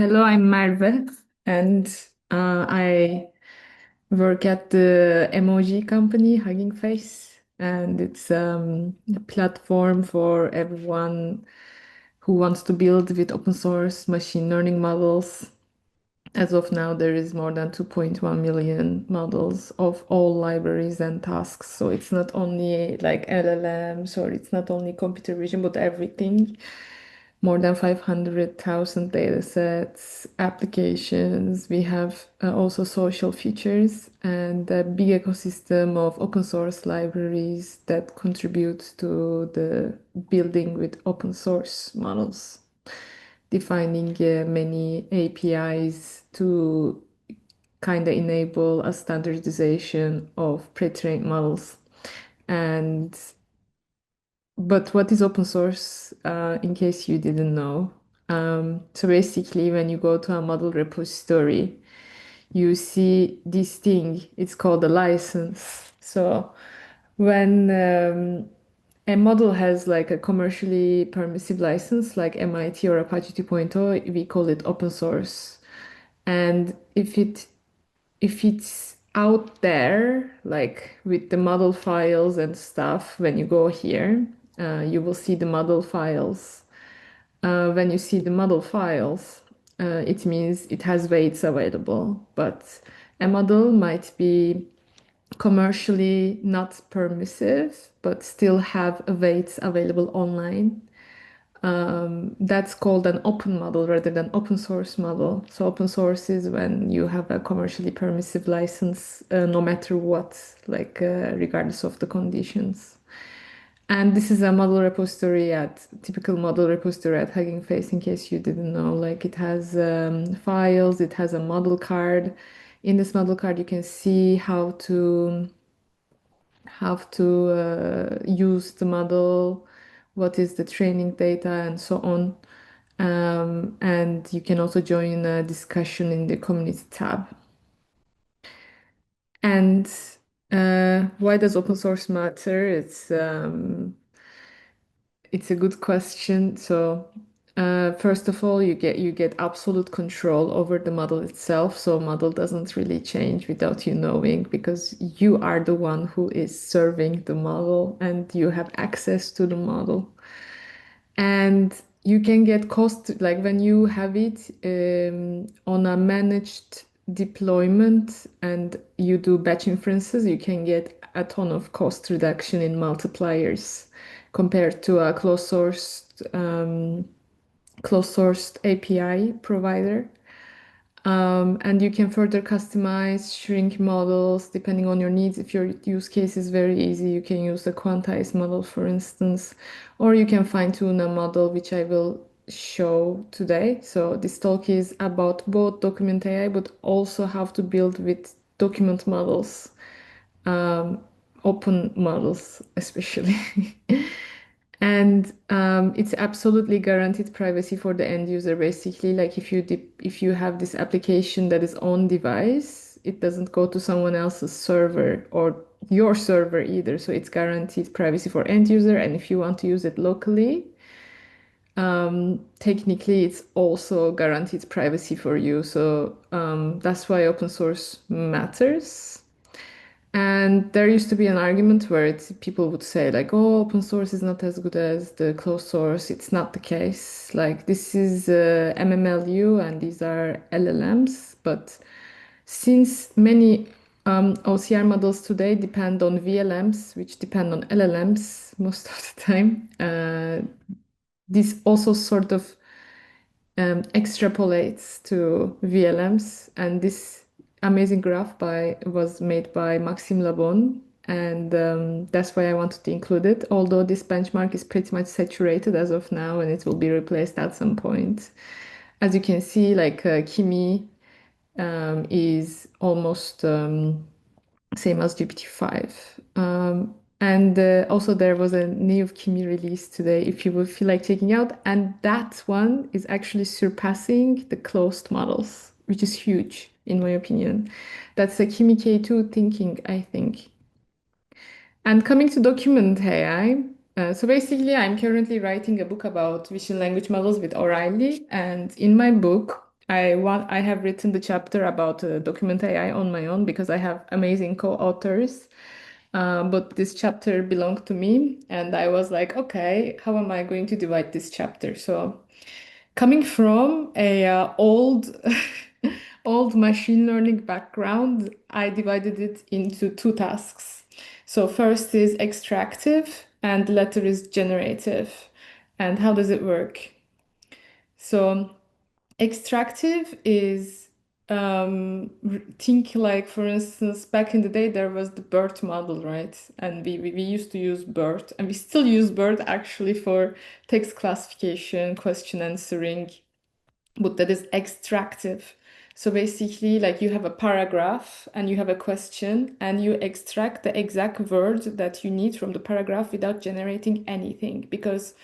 Hello, I'm Merve, and I work at the emoji company, Hugging Face, and it's a platform for everyone who wants to build with open source machine learning models. As of now, there is more than 2.1 million models of all libraries and tasks. So it's not only like LLMs or it's not only computer vision, but everything. More than 500,000 data sets, applications. We have also social features and a big ecosystem of open source libraries that contribute to the building with open source models, defining many APIs to kind of enable a standardization of pre-trained models. And but what is open source, in case you didn't know? So basically, when you go to a model repository, you see this thing. It's called a license. So when a model has like a commercially permissive license, like MIT or Apache 2.0, we call it open source. And if it's out there, like with the model files and stuff, when you go here, you will see the model files. When you see the model files, it means it has weights available, but a model might be commercially not permissive, but still have weights available online. That's called an open model rather than open source model. So open source is when you have a commercially permissive license, no matter what, like regardless of the conditions. And this is a model repository at typical model repository at Hugging Face, in case you didn't know. Like it has files, it has a model card. In this model card, you can see how to use the model, what is the training data, and so on. And you can also join a discussion in the community tab. And why does open source matter? It's a good question. So, first of all, you get absolute control over the model itself. So model doesn't really change without you knowing because you are the one who is serving the model and you have access to the model. And you can get cost, like when you have it on a managed deployment and you do batch inferences, you can get a ton of cost reduction in multipliers compared to a closed sourced API provider. And you can further customize, shrink models depending on your needs. If your use case is very easy, you can use the quantized model, for instance, or you can fine tune a model, which I will show today. So this talk is about both document AI, but also how to build with document models, um, open models, especially. And it's absolutely guaranteed privacy for the end user. Basically, like if you have this application that is on device, it doesn't go to someone else's server or your server either. So it's guaranteed privacy for end user. And if you want to use it locally, technically it's also guaranteed privacy for you. So that's why open source matters. And there used to be an argument where people would say like, oh, open source is not as good as the closed source. It's not the case. Like this is MMLU and these are LLMs. But since many OCR models today depend on VLMs, which depend on LLMs most of the time, this also sort of extrapolates to VLMs, and this amazing graph was made by Maxime Labon, and that's why I wanted to include it. Although this benchmark is pretty much saturated as of now, and it will be replaced at some point. As you can see, like Kimi is almost same as GPT-5. And also there was a new Kimi release today if you would feel like checking out. And that one is actually surpassing the closed models, which is huge in my opinion. That's a Kimi K2 thinking, I think. And coming to document AI, so basically I'm currently writing a book about vision language models with O'Reilly. And in my book, I have written the chapter about document AI on my own because I have amazing co-authors. But this chapter belonged to me, and I was like, okay, how am I going to divide this chapter? So, coming from a old old machine learning background, I divided it into two tasks. So first is extractive, and the latter is generative. And how does it work? So extractive is think like, for instance, back in the day there was the BERT model, right? And we used to use BERT, and we still use BERT actually for text classification, question answering, but that is extractive. So basically, like you have a paragraph and you have a question, and you extract the exact word that you need from the paragraph without generating anything, because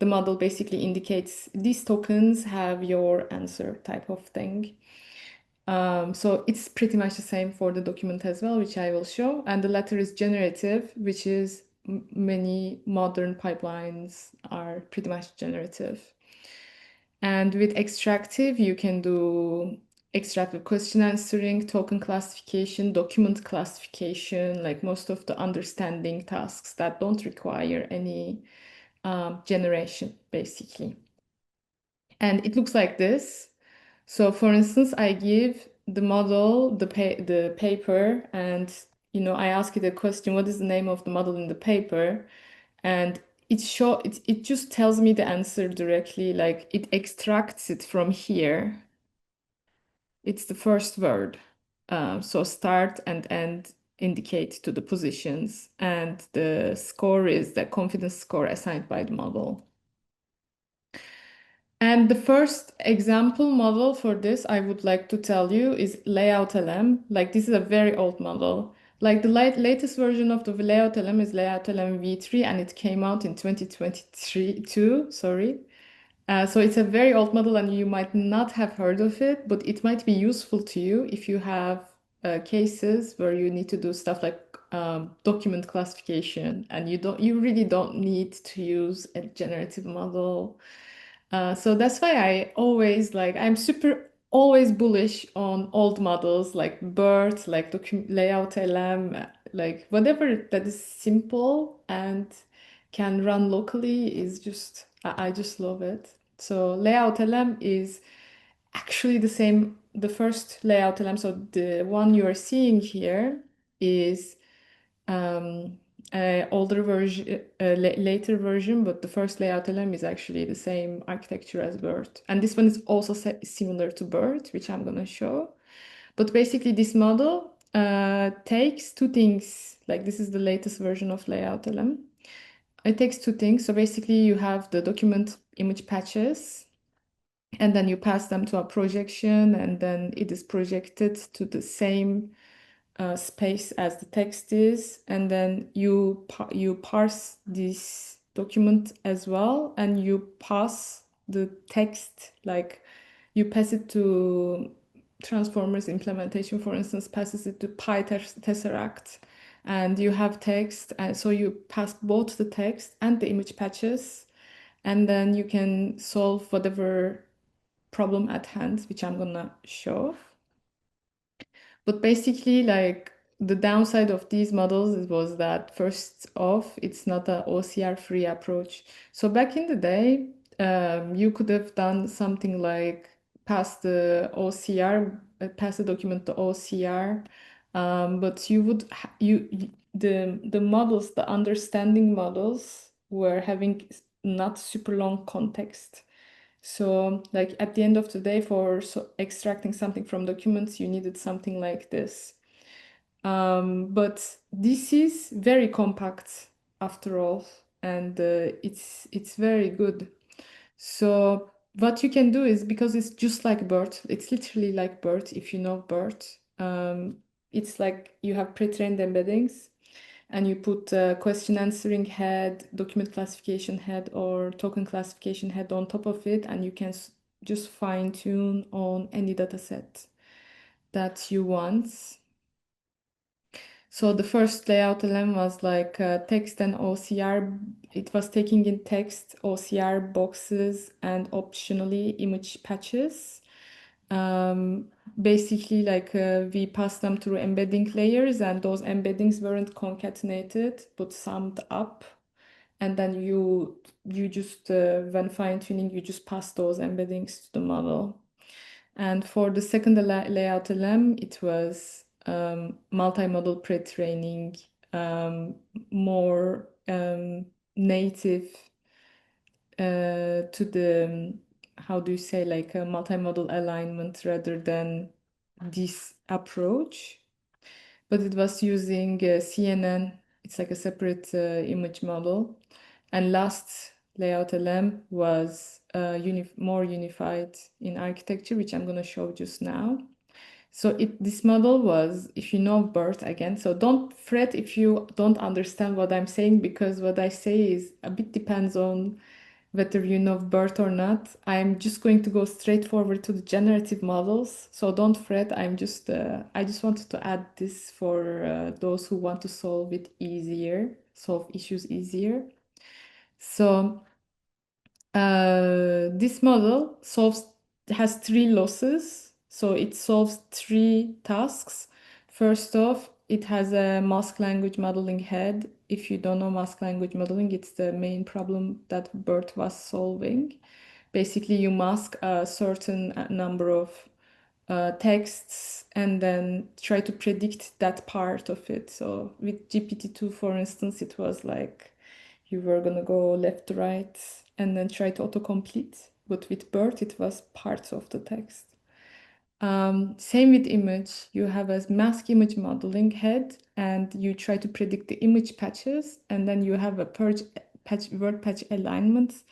the model basically indicates these tokens have your answer type of thing. So it's pretty much the same for the document as well, which I will show. And the latter is generative, which is many modern pipelines are pretty much generative. And with extractive, you can do extractive question answering, token classification, document classification, like most of the understanding tasks that don't require any generation, basically. And it looks like this. So for instance, I give the model the paper, and I ask it a question, what is the name of the model in the paper? And it just tells me the answer directly, like it extracts it from here. It's the first word. So start and end indicate to the positions, and the score is the confidence score assigned by the model. And the first example model for this I would like to tell you is LayoutLM. Like this is a very old model. Like the latest version of the LayoutLM is LayoutLM v3, and it came out in 2023 too, sorry. So it's a very old model, and you might not have heard of it, but it might be useful to you if you have cases where you need to do stuff like document classification, and you really don't need to use a generative model. So that's why I'm super always bullish on old models like BERT, like LayoutLM, like whatever that is simple and can run locally is just, I just love it. So LayoutLM is actually the same, the first LayoutLM. So the one you are seeing here is um, older version, later version, but the first layout LM is actually the same architecture as BERT. And this one is also similar to BERT, which I'm going to show. But basically, this model takes two things. Like this is the latest version of layout LM. It takes two things. So basically, you have the document image patches, and then you pass them to a projection, and then it is projected to the same space as the text is, and then you parse this document as well, and you pass the text, like you pass it to transformers implementation, for instance, passes it to Tesseract, and you have text, and so you pass both the text and the image patches, and then you can solve whatever problem at hand, which I'm gonna show. But basically, like the downside of these models was that first off, it's not an OCR-free approach. So back in the day, you could have done something like pass the OCR, pass the document to OCR, but you would the models, the understanding models were having not super long context. So, like at the end of the day, for extracting something from documents, you needed something like this. But this is very compact after all, and it's very good. So what you can do is, because it's just like BERT, it's literally like BERT if you know BERT. It's like you have pre-trained embeddings, and you put a question answering head, document classification head, or token classification head on top of it, and you can just fine tune on any data set that you want. So the first layout LM was like text and OCR. It was taking in text, OCR boxes, and optionally image patches. basically like we pass them through embedding layers, and those embeddings weren't concatenated but summed up, and then you just when fine-tuning you just pass those embeddings to the model. And for the second LayoutLM, it was multimodal pre-training, more native to the, how do you say, like a multimodal alignment rather than this approach. But it was using CNN. It's like a separate image model. And last LayoutLM was more unified in architecture, which I'm going to show just now. So this model was, if you know BERT again, so don't fret if you don't understand what I'm saying, because what I say is a bit depends on whether you know BERT or not. I'm just going to go straight forward to the generative models. So don't fret. I just wanted to add this for those who want to solve issues easier. So this model has three losses. So it solves three tasks. First off, it has a mask language modeling head. If you don't know mask language modeling, it's the main problem that BERT was solving. Basically, you mask a certain number of texts and then try to predict that part of it. So with GPT-2, for instance, it was like you were gonna go left to right and then try to autocomplete. But with BERT, it was parts of the text. Same with image. You have a mask image modeling head and you try to predict the image patches, and then you have a word patch alignment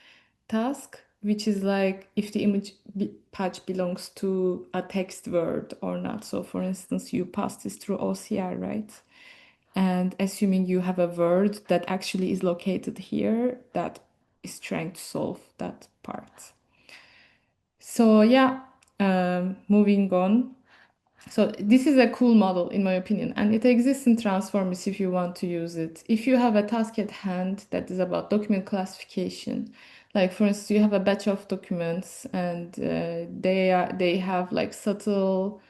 task, which is like if the image patch belongs to a text word or not. So for instance, you pass this through OCR, right? And assuming you have a word that actually is located here, that is trying to solve that part. So yeah, moving on. So this is a cool model in my opinion, and it exists in transformers if you want to use it. If you have a task at hand that is about document classification, like for instance, you have a batch of documents and they have like subtle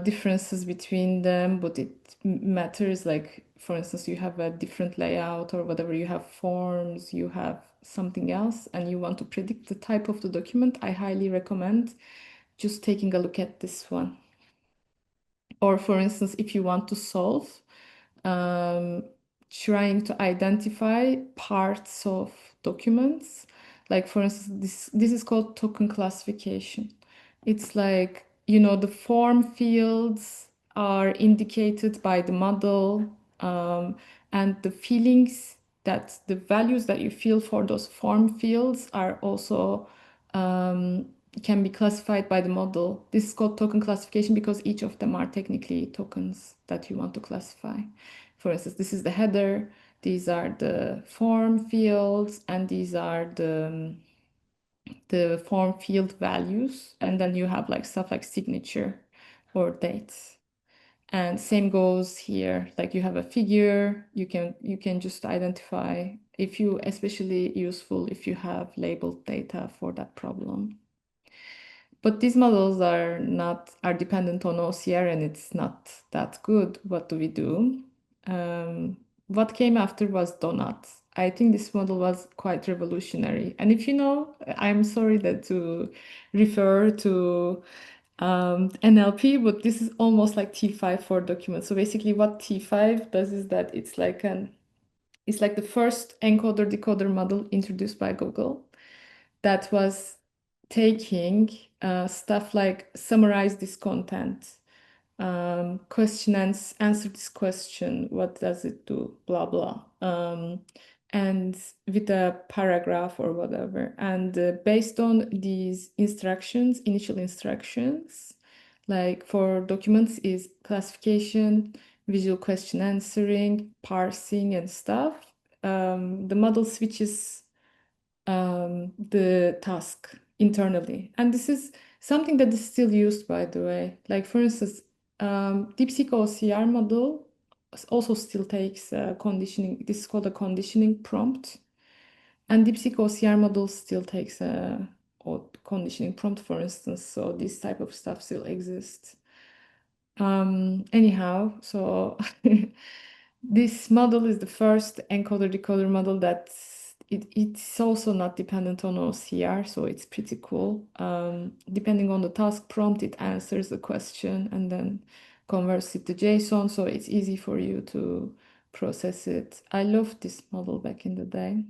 differences between them, but it matters. Like for instance, you have a different layout or whatever, you have forms, you have something else, and you want to predict the type of the document, I highly recommend just taking a look at this one. Or for instance, if you want to solve, um, trying to identify parts of documents, like for instance, this is called token classification. It's like, the form fields are indicated by the model, and the feelings that the values that you feel for those form fields are also can be classified by the model. This is called token classification because each of them are technically tokens that you want to classify. For instance, this is the header, these are the form fields, and these are the form field values. And then you have like stuff like signature or dates. And same goes here, like you have a figure, you can just identify, if you, especially useful if you have labeled data for that problem. But these models are dependent on OCR and it's not that good. What do we do? What came after was Donut. I think this model was quite revolutionary. And if you know, I'm sorry that to refer to NLP, but this is almost like T5 for documents. So basically what T5 does is that it's like the first encoder decoder model introduced by Google that was taking stuff like summarize this content, question and answer this question, what does it do, blah, blah, and with a paragraph or whatever. And based on these initial instructions, like for documents is classification, visual question answering, parsing and stuff, the model switches the task internally. And this is something that is still used, by the way. Like for instance, DeepSECO OCR model also still takes conditioning. This is called a conditioning prompt. And DeepSECO OCR model still takes or conditioning prompt, for instance. So this type of stuff still exists. Anyhow, so this model is the first encoder-decoder model it's also not dependent on OCR, so it's pretty cool. Depending on the task prompt, it answers the question and then converts it to JSON, so it's easy for you to process it. I loved this model back in the day.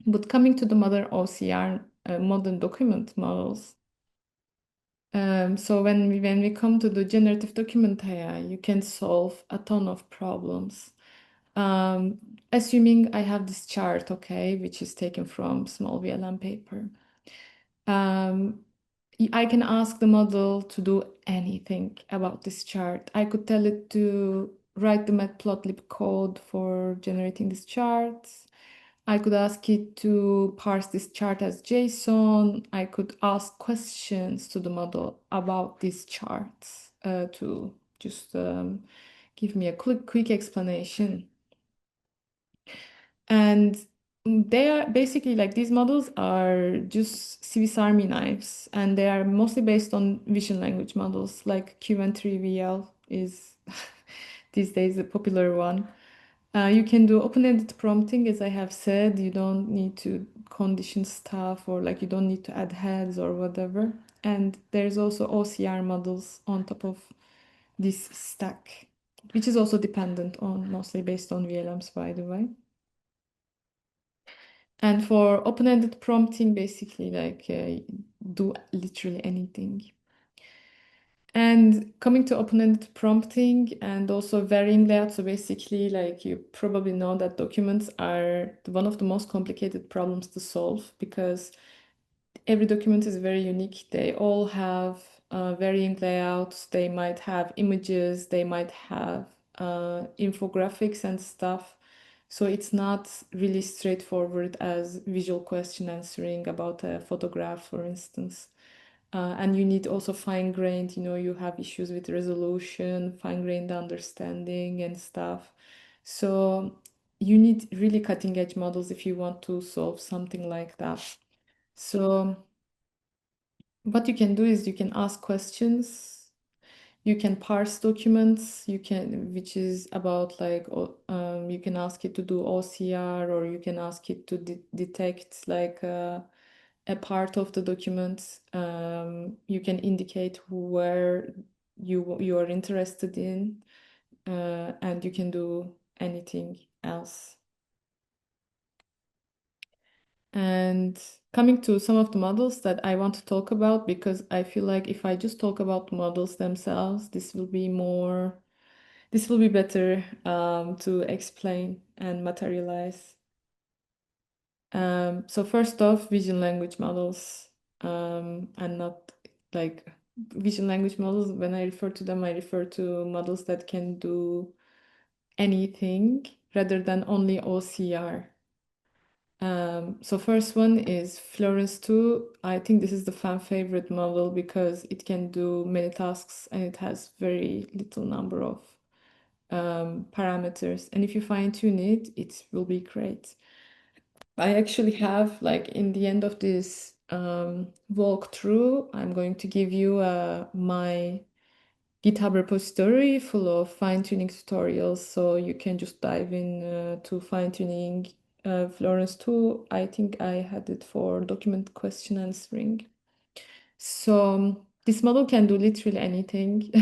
But coming to the modern OCR, modern document models, so when we come to the generative document AI, you can solve a ton of problems. Um, Assuming I have this chart, okay, which is taken from small VLM paper. I can ask the model to do anything about this chart. I could tell it to write the matplotlib code for generating this chart. I could ask it to parse this chart as JSON. I could ask questions to the model about these charts to just give me a quick explanation. And they are basically like these models are just Swiss Army knives, and they are mostly based on vision language models like Qwen-VL is these days a popular one. You can do open-ended prompting, as I have said. You don't need to condition stuff or like you don't need to add heads or whatever. And there's also OCR models on top of this stack, which is also dependent on, mostly based on VLMs, by the way. And for open-ended prompting, basically like do literally anything. And coming to open-ended prompting and also varying layout, so basically like you probably know that documents are one of the most complicated problems to solve because every document is very unique. They all have varying layouts. They might have images, they might have infographics and stuff. So it's not really straightforward as visual question answering about a photograph, for instance. And you need also fine-grained, you have issues with resolution, fine-grained understanding and stuff. So you need really cutting-edge models if you want to solve something like that. So what you can do is you can ask questions, you can parse documents, which is about like, you can ask it to do OCR, or you can ask it to detect like a part of the document. You can indicate where you are interested in, and you can do anything else. And coming to some of the models that I want to talk about, because I feel like if I just talk about models themselves, this will be better to explain and materialize. So first off, vision language models, and not like vision language models. When I refer to them, I refer to models that can do anything rather than only OCR. So first one is Florence 2. I think this is the fan favorite model because it can do many tasks and it has very little number of parameters. And if you fine tune it, it will be great. I actually have, like, in the end of this walkthrough, I'm going to give you my GitHub repository full of fine-tuning tutorials, so you can just dive in to fine-tuning Florence 2. I think I had it for document question answering. So this model can do literally anything.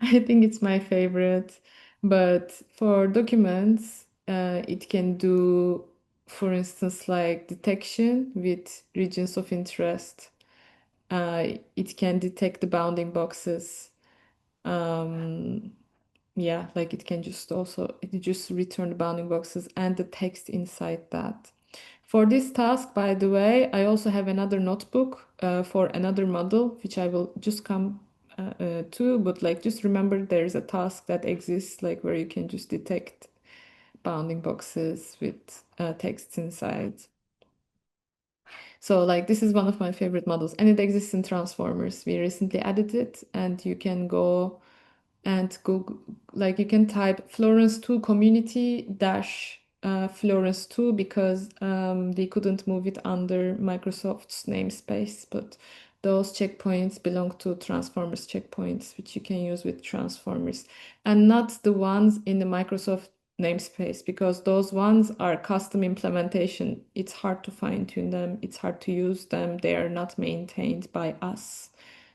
I think it's my favorite, but for documents, it can do, for instance, like detection with regions of interest. It can detect the bounding boxes. Yeah, like it can just return the bounding boxes and the text inside that. For this task, by the way, I also have another notebook for another model, which I will just come to, but like just remember there's a task that exists like where you can just detect bounding boxes with texts inside. So like this is one of my favorite models and it exists in transformers. We recently added it and you can go like you can type Florence 2 community dash Florence too because they couldn't move it under Microsoft's namespace, but those checkpoints belong to transformers checkpoints, which you can use with transformers, and not the ones in the Microsoft namespace because those ones are custom implementation. It's hard to fine-tune them, it's hard to use them, they are not maintained by us.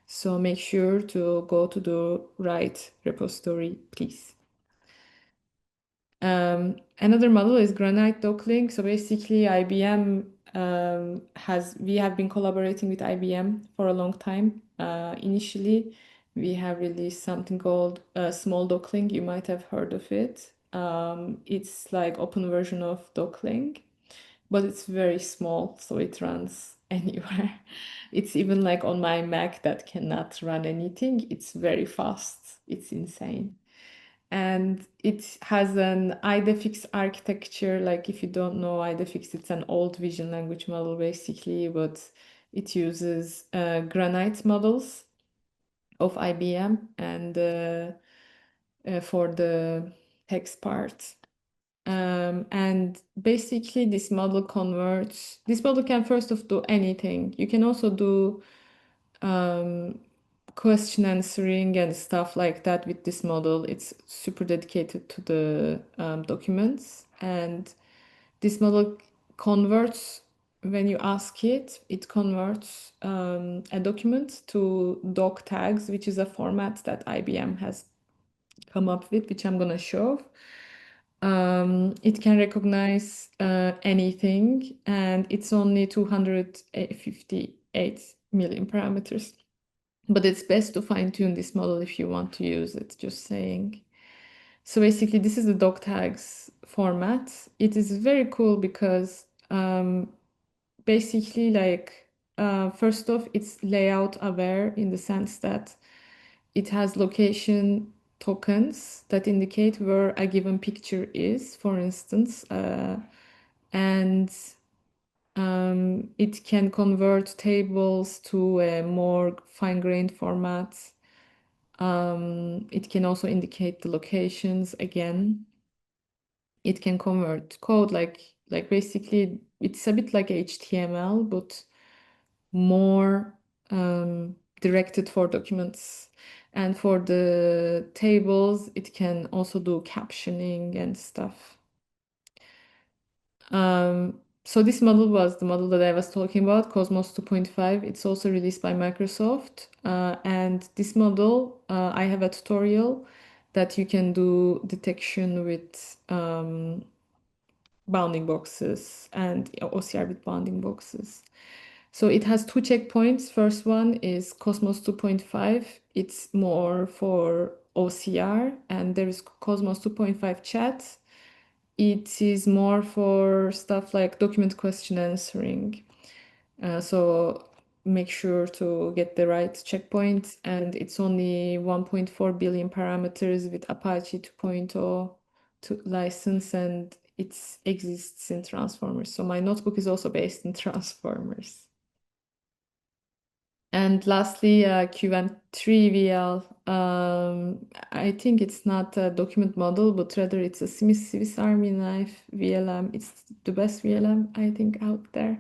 So make sure to go to the right repository, please. Another model is Granite DocLing. So basically, IBM we have been collaborating with IBM for a long time. Initially, we have released something called Small DocLing. You might have heard of it. It's like open version of DocLing, but it's very small, so it runs anywhere. It's even like on my Mac that cannot run anything. It's very fast. It's insane. And it has an IDFX architecture. Like if you don't know IDFX, it's an old vision language model basically, but it uses Granite models of IBM and for the text part. And basically this model can first of do anything. You can also do question answering and stuff like that with this model. It's super dedicated to the documents, and this model converts, when you ask it, it converts a document to doc tags, which is a format that IBM has come up with, which I'm gonna show. It can recognize anything, and it's only 258 million parameters. But it's best to fine-tune this model if you want to use it, just saying. So basically, this is the doc tags format. It is very cool because basically, like, first off, it's layout aware in the sense that it has location tokens that indicate where a given picture is, for instance, and it can convert tables to a more fine-grained format. It can also indicate the locations again. It can convert code like basically it's a bit like HTML, but more directed for documents. And for the tables, it can also do captioning and stuff. So this model was the model that I was talking about, Cosmos 2.5. It's also released by Microsoft. And this model, I have a tutorial that you can do detection with bounding boxes and OCR with bounding boxes. So it has two checkpoints. First one is Cosmos 2.5. It's more for OCR, and there is Cosmos 2.5 chat. It is more for stuff like document question answering. So make sure to get the right checkpoint, and it's only 1.4 billion parameters with Apache 2.0 to license, and it exists in transformers. So my notebook is also based in transformers. And lastly, Qwen-VL. I think it's not a document model, but rather it's a Swiss Army knife VLM. It's the best VLM, I think, out there.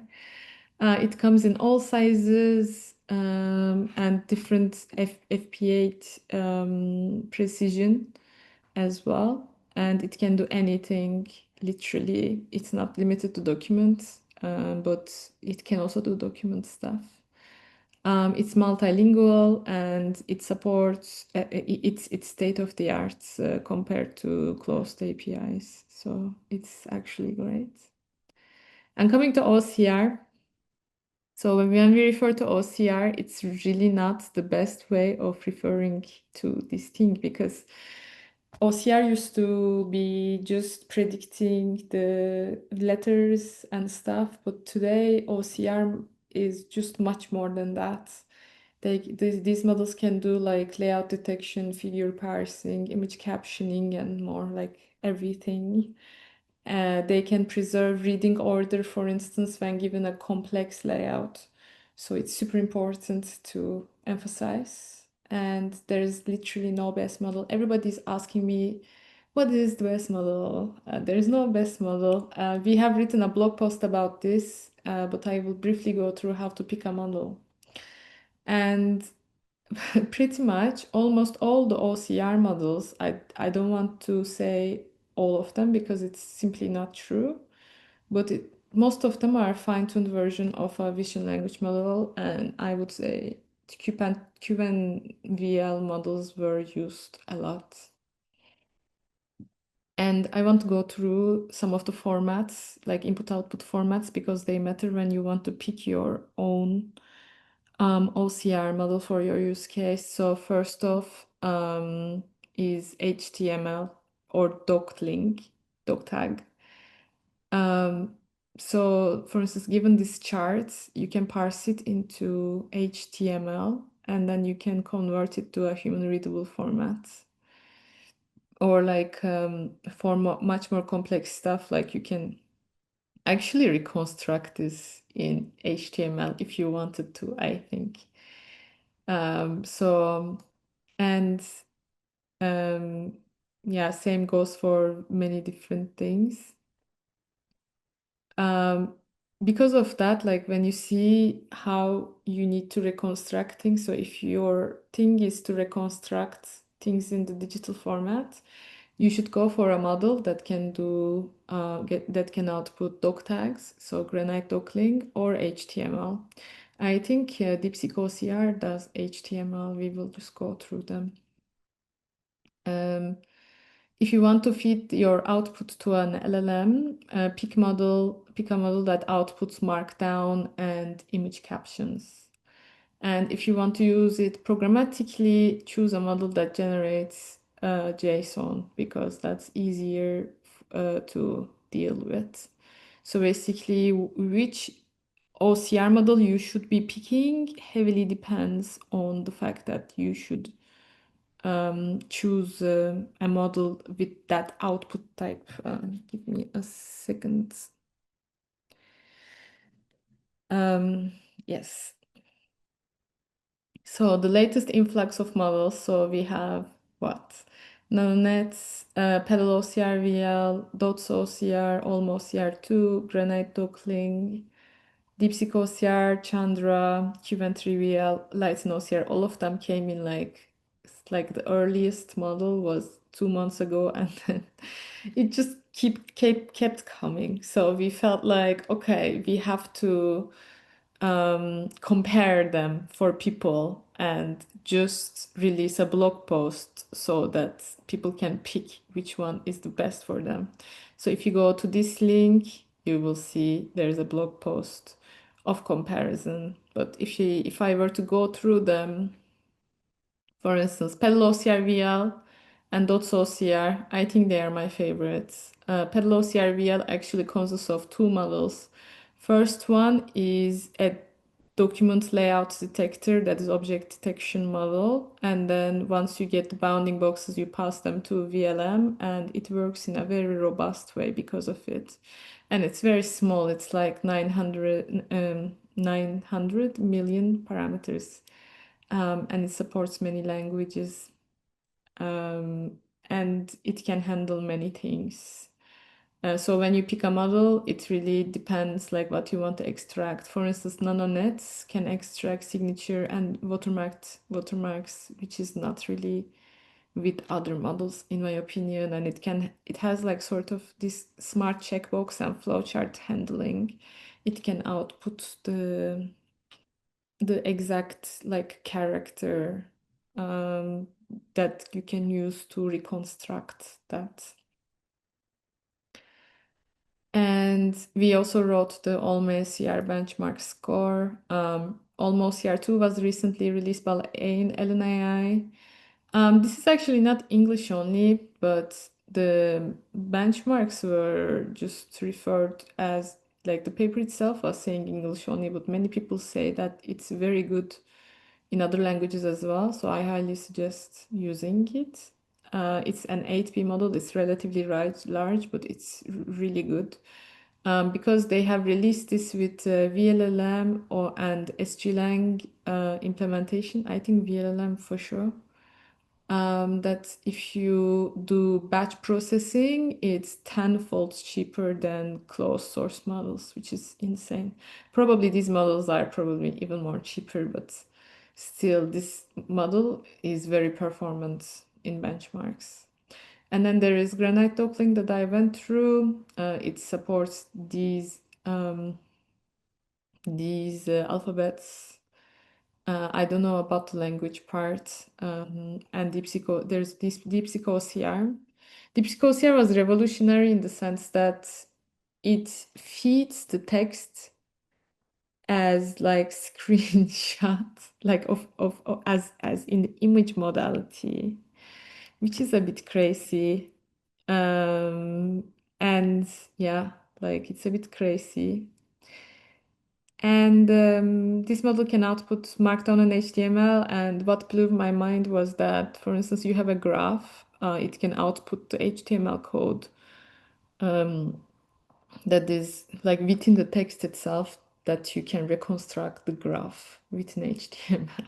It comes in all sizes and different FP8 precision as well. And it can do anything, literally. It's not limited to documents, but it can also do document stuff. It's multilingual and it supports, it's state of the art compared to closed APIs. So it's actually great. And coming to OCR, so when we refer to OCR, it's really not the best way of referring to this thing because OCR used to be just predicting the letters and stuff, but today OCR is just much more than that. These models can do like layout detection, figure parsing, image captioning, and more like everything. They can preserve reading order, for instance, when given a complex layout. So it's super important to emphasize. And there's literally no best model. Everybody's asking me What is the best model? There is no best model. We have written a blog post about this, but I will briefly go through how to pick a model. And pretty much almost all the OCR models, I don't want to say all of them because it's simply not true, but most of them are fine-tuned version of a vision language model, and I would say Qwen-VL models were used a lot. And I want to go through some of the formats, like input-output formats, because they matter when you want to pick your own OCR model for your use case. So first off is HTML or DocLing, DocTag. So for instance, given these charts, you can parse it into HTML and then you can convert it to a human readable format. Or like for much more complex stuff, like you can actually reconstruct this in HTML if you wanted to, I think. So, and yeah, same goes for many different things. Because of that, like when you see how you need to reconstruct things, so if your thing is to reconstruct things in the digital format, you should go for a model that can do that can output doc tags, so Granite DocLing or HTML. I think DeepSECO OCR does HTML. We will just go through them. If you want to feed your output to an LLM, pick a model that outputs Markdown and image captions. And if you want to use it programmatically, choose a model that generates JSON because that's easier to deal with. So basically, which OCR model you should be picking heavily depends on the fact that you should choose a model with that output type. Give me a second. Yes. So the latest influx of models. So we have what? Nanonets, PaddleOCR, VL, DOTS-OCR, OCR-2, Granite DocLing, DeepSECO OCR, Chandra, Qwen-VL, Lights and OCR. All of them came in like the earliest model was 2 months ago, and then it just kept coming. So we felt like, okay, we have to compare them for people and just release a blog post so that people can pick which one is the best for them. So if you go to this link, you will see there's a blog post of comparison. But if I were to go through them, for instance, PaddleOCR VL and DOTS-OCR, I think they are my favorites. PaddleOCR VL actually consists of two models. First one is a document layout detector, that is object detection model. And then once you get the bounding boxes, you pass them to VLM, and it works in a very robust way because of it. And it's very small. It's like 900 million parameters. And it supports many languages, and it can handle many things. So when you pick a model, it really depends like what you want to extract. For instance, Nanonets can extract signature and watermarks, which is not really with other models, in my opinion. And it has like sort of this smart checkbox and flowchart handling. It can output the exact like character that you can use to reconstruct that. And we also wrote the OCR benchmark score. OCR-2 was recently released by LNAI. This is actually not English only, but the benchmarks were just referred as, like the paper itself was saying English only, but many people say that it's very good in other languages as well. So I highly suggest using it. It's an 8B model. It's relatively large, but it's really good. Because they have released this with VLLM and SGLang implementation. I think VLLM for sure. that if you do batch processing, it's tenfold cheaper than closed source models, which is insane. Probably these models are probably even more cheaper, but still, this model is very performant in benchmarks. And then there is Granite DocLing that I went through. It supports these alphabets. I don't know about the language part. And DeepSECO, there's this DeepSECO OCR. DeepSECO OCR was revolutionary in the sense that it feeds the text as like screenshot, like as in the image modality, which is a bit crazy. Um, and yeah, like it's a bit crazy. And this model can output Markdown and HTML. And what blew my mind was that, for instance, you have a graph, it can output the HTML code um, that is like within the text itself, that you can reconstruct the graph within HTML,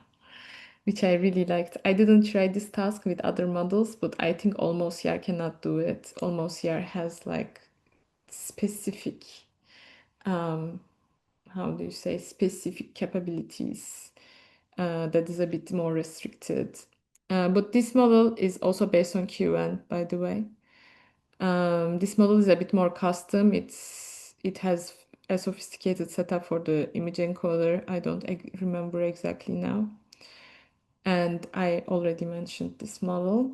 which I really liked. I didn't try this task with other models, but I think OCR cannot do it. OCR has like specific, um, how do you say, specific capabilities that is a bit more restricted. But this model is also based on Qwen, by the way. This model is a bit more custom. It has a sophisticated setup for the image encoder. I don't remember exactly now. And I already mentioned this model.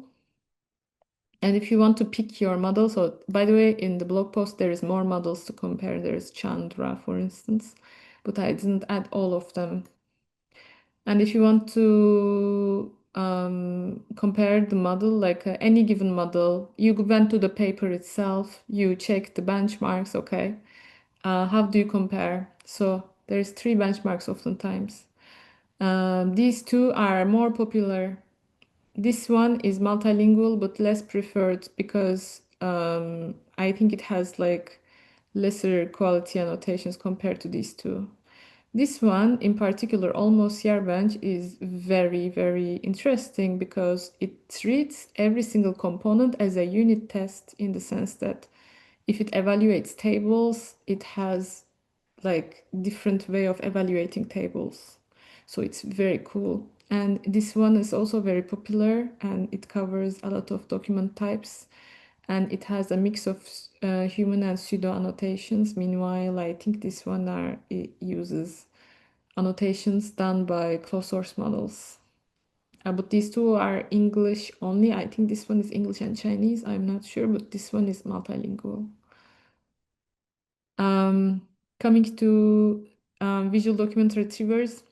And if you want to pick your model, so by the way, in the blog post, there is more models to compare. There is Chandra, for instance, but I didn't add all of them. And if you want to compare the model, like any given model, you went to the paper itself, you check the benchmarks, okay? How do you compare? So there's three benchmarks oftentimes. These two are more popular. This one is multilingual but less preferred because I think it has like lesser quality annotations compared to these two. This one in particular, almost CR bench, is very, very interesting because it treats every single component as a unit test in the sense that if it evaluates tables, it has like different way of evaluating tables. So it's very cool. And this one is also very popular and it covers a lot of document types and it has a mix of human and pseudo annotations. Meanwhile, I think this one it uses annotations done by closed source models. But these two are English only. I think this one is English and Chinese. I'm not sure, but this one is multilingual. Coming to visual document retrievers.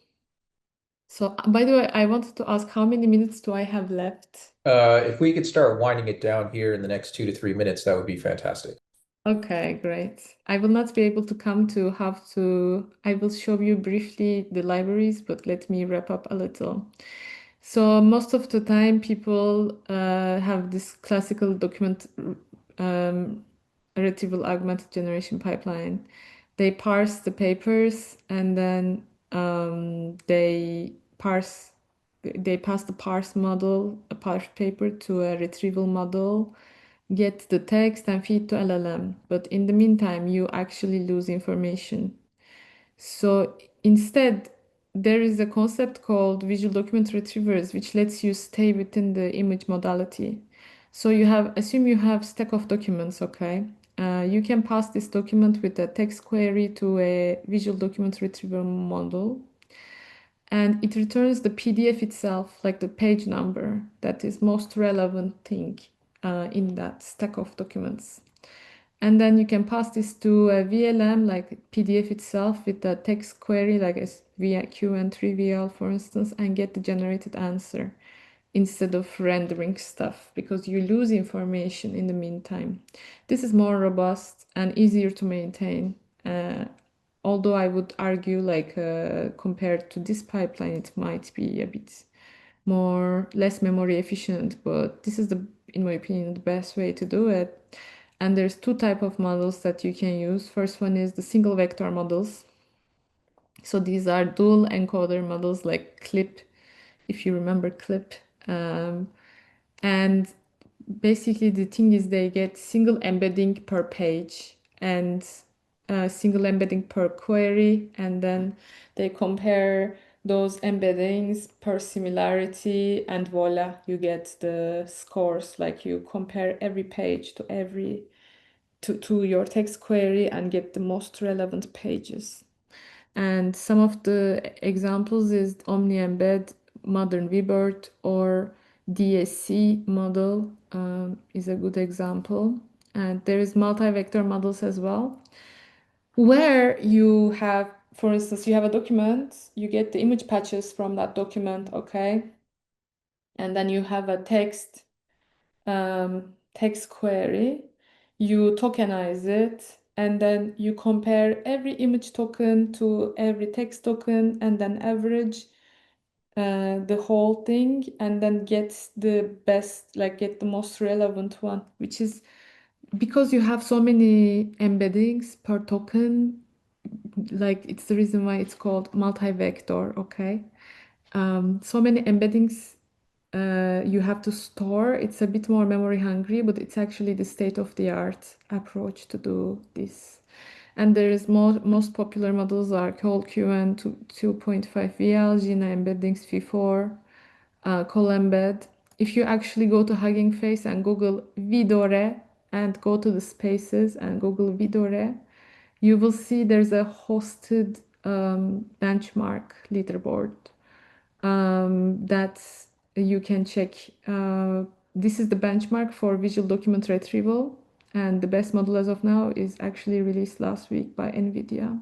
So, by the way, I wanted to ask how many minutes do I have left? If we could start winding it down here in the next 2 to 3 minutes, that would be fantastic. Okay, great. I will not be able to come to have to, I will show you briefly the libraries, but let me wrap up a little. So most of the time people have this classical document um, retrieval augmented generation pipeline. They parse the papers and then they pass the parse model, a parse paper to a retrieval model, get the text and feed to LLM. But in the meantime, you actually lose information. So instead, there is a concept called visual document retrievers, which lets you stay within the image modality. So assume you have stack of documents, okay? You can pass this document with a text query to a visual document retriever model, and it returns the PDF itself, like the page number that is most relevant thing in that stack of documents. And then you can pass this to a VLM, like PDF itself, with the text query, like as via Qwen-3VL, for instance, and get the generated answer instead of rendering stuff because you lose information in the meantime. This is more robust and easier to maintain. Although I would argue, like compared to this pipeline, it might be a bit less memory efficient, but this is in my opinion, the best way to do it. And there's two type of models that you can use. First one is the single vector models. So these are dual encoder models like CLIP, if you remember CLIP. Um, And basically the thing is they get single embedding per page and single embedding per query, and then they compare those embeddings per similarity, and voila, you get the scores. Like you compare every page to your text query and get the most relevant pages. And some of the examples is OmniEmbed, Modern VBERT, or DSC model is a good example. And there is multi-vector models as well, where you have, for instance, you have a document, you get the image patches from that document, okay? And then you have a text query, you tokenize it, and then you compare every image token to every text token, and then average the whole thing, and then get the best, like get the most relevant one, which is because you have so many embeddings per token, like it's the reason why it's called multi-vector, okay? So many embeddings you have to store. It's a bit more memory hungry, but it's actually the state-of-the-art approach to do this. And there is most popular models are called Qwen 2.5 VL, Gina embeddings V4, Colembed. If you actually go to Hugging Face and Google Vidore and go to the spaces and Google Vidore, you will see there's a hosted benchmark leaderboard that you can check. This is the benchmark for visual document retrieval, and the best model as of now is actually released last week by NVIDIA.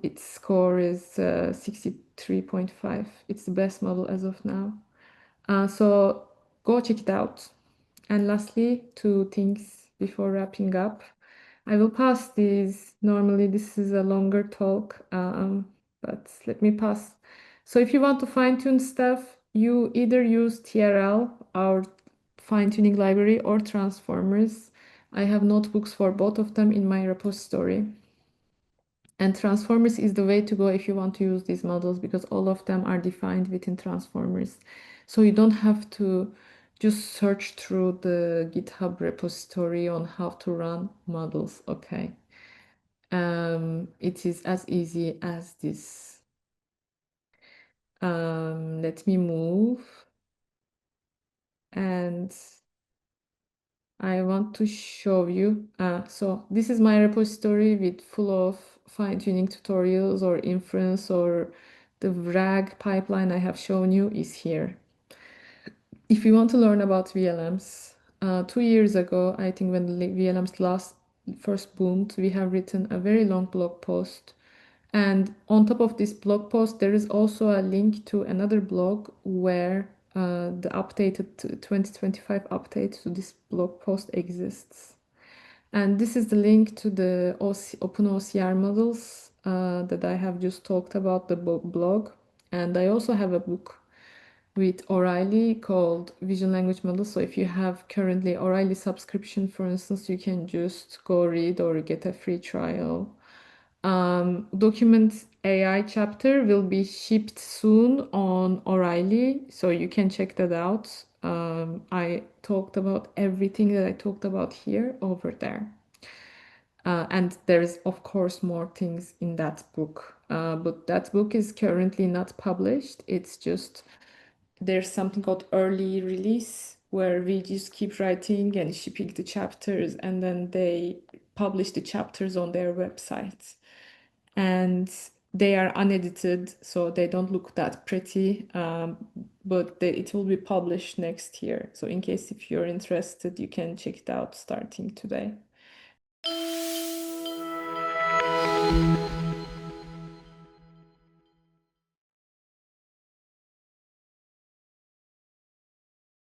Its score is 63.5. It's the best model as of now. So go check it out. And lastly, two things before wrapping up. I will pass these. Normally, this is a longer talk, but let me pass. So if you want to fine-tune stuff, you either use TRL, our fine-tuning library, or transformers. I have notebooks for both of them in my repository. And transformers is the way to go if you want to use these models, because all of them are defined within transformers. So you don't have to just search through the GitHub repository on how to run models, okay? It is as easy as this. Let me move. And I want to show you. So this is my repository with full of fine-tuning tutorials or inference, or the RAG pipeline I have shown you is here. If you want to learn about VLMs, 2 years ago, I think when the VLMs first boomed, we have written a very long blog post. And on top of this blog post, there is also a link to another blog where the updated 2025 update to this blog post exists. And this is the link to the open OCR models that I have just talked about, the blog. And I also have a book with O'Reilly called Vision Language Models. So if you have currently O'Reilly subscription, for instance, you can just go read or get a free trial. Document AI chapter will be shipped soon on O'Reilly, so you can check that out. I talked about everything that I talked about here over there. And there's, of course, more things in that book. But that book is currently not published. It's just, there's something called early release, where we just keep writing and shipping the chapters, and then they publish the chapters on their website. And they are unedited, so they don't look that pretty, but it will be published next year. So in case if you're interested, you can check it out starting today.